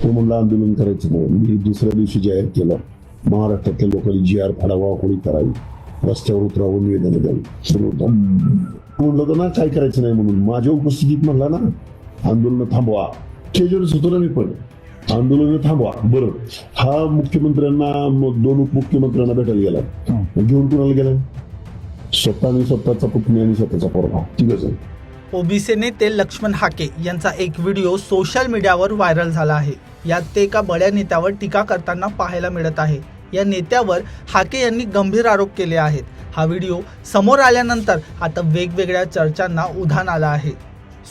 तो म्हणला आंदोलन करायचं नाही. मी दुसऱ्या दिवशी जाहीर केलं, महाराष्ट्रातल्या लोकांनी GR फाडावा, होळी करावी, रस्त्यावर उतरावं, निवेदन द्यावी सुरू होतं. म्हणलं तर ना काय करायचं नाही म्हणून माझ्या उपस्थितीत म्हणला ना आंदोलन थांबवा. स्टेजवरच होतो ना मी पण, आंदोलन थांबवा. बरं, हा मुख्यमंत्र्यांना 2 उपमुख्यमंत्र्यांना भेटायला गेला, घेऊन कुणाला गेला? स्वतःचा पुतणी आणि स्वतःचा पोरगा, तिघच. ओबीसी नेते लक्ष्मण हाके यांचा एक व्हिडिओ सोशल मीडियावर व्हायरल झाला आहे. यात ते एका बड्या नेत्यावर टीका करताना पाहायला मिळत आहे. या नेत्यावर हाके यांनी गंभीर आरोप केले आहेत. हा व्हिडिओ समोर आल्यानंतर आता वेगवेगळ्या चर्चांना उधाण आलं आहे.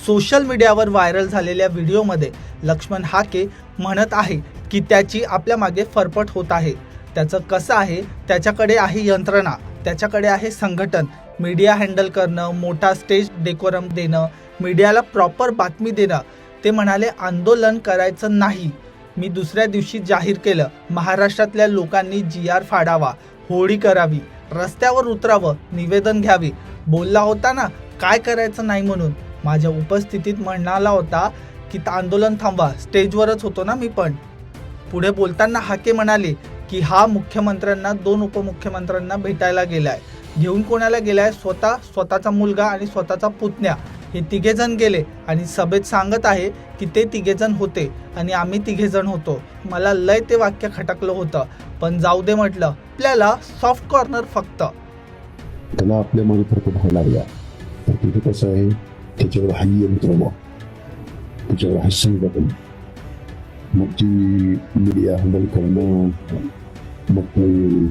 सोशल मीडियावर व्हायरल झालेल्या व्हिडिओमध्ये लक्ष्मण हाके म्हणत आहे की त्याची आपल्या मागे फरफट होत आहे. त्याचं कसं आहे, त्याच्याकडे आहे यंत्रणा, त्याच्याकडे आहे संघटन, मीडिया हँडल करणं, मोठा स्टेज डेकोरम देणं, मीडियाला प्रॉपर बातमी देणं. ते म्हणाले आंदोलन करायचं नाही. मी दुसऱ्या दिवशी जाहीर केलं, महाराष्ट्रातल्या लोकांनी GR फाडावा, होळी करावी, रस्त्यावर उतरावं, निवेदन घ्यावी. बोलला होता ना काय करायचं नाही म्हणून. माझ्या उपस्थितीत म्हणाला होता की आंदोलन थांबवा. स्टेजवरच होतो ना मी पण. पुढे बोलताना हाके म्हणाले की हा मुख्यमंत्र्यांना 2 उपमुख्यमंत्र्यांना भेटायला गेलाय. घेऊन कोणाला गेलाय? स्वतःचा मुलगा आणि स्वतःचा पुतण्या, हे तिघेजण गेले आणि सभेत सांगत आहे की ते तिघेजण होते आणि आम्ही तिघेजण होतो. मला लय ते वाक्य खटकलं होतं, पण जाऊ दे म्हटलं. आपल्याला सॉफ्ट कॉर्नर फक्त. त्याला आपल्या मागे फरक व्हायला लागला. तर तिथे कसं आहे, त्याच्यावर हाही यंत्रणा, त्याच्यावर हा संघटन, मग ती मीडिया हँडल करणं, मग ते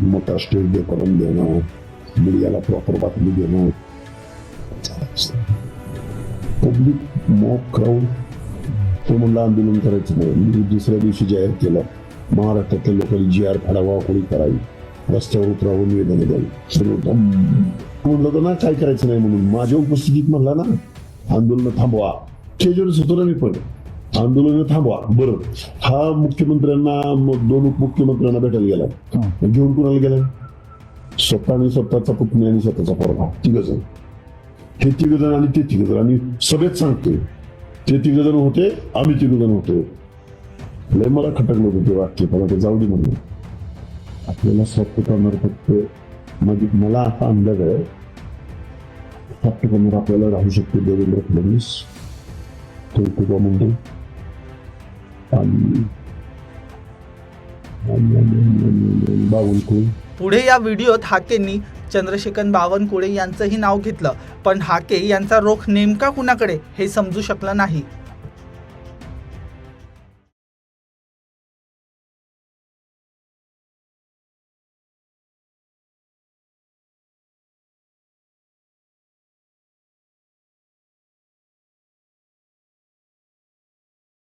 मोठा स्टेज डेकोरम देणं, मीडियाला प्रॉपर बातमी देणं, पब्लिक मॉक क्राऊड. तो म्हणला आंदोलन करायचं नाही. मी दुसऱ्या दिवशी जाहीर केलं, महाराष्ट्रातल्या लोकांनी GR फाडावा, होळी करावी, रस्त्यावर उतरावं, निवेदन द्यावी सुरू होतं. म्हणलं तर ना काय करायचं नाही म्हणून माझ्या उपस्थितीत म्हणला ना आंदोलन थांबवा. स्टेजवरच होतो ना मी पण, आंदोलन थांबवा. बरं, हा मुख्यमंत्र्यांना 2 उपमुख्यमंत्र्यांना भेटायला गेला, घेऊन कुणाला गेला? स्वतःचा पुतणी आणि स्वतःचा पोरगा, तिघच. हे तिघजण आणि ते तिघजण, आणि सभेत सांगतोय ते तिघजण होते, आम्ही तिघजण होतो. लय मला खटकलं होतं ते वाक्य, मला ते जाऊ दे म्हणून. आपल्याला सॉफ्ट करणार फक्त, म्हणजे मला असा अंदाज आहे सॉफ्ट करणार आपल्याला राहू शकते देवेंद्र फडणवीस, कौतुका मुंडे आणि बावनकुळे. पुढे या व्हिडिओत हाकेंनी चंद्रशेखर बावनकुळे यांचंही नाव घेतलं, पण हाके यांचा रोख नेमका कुणाकडे हे समजू शकलं नाही.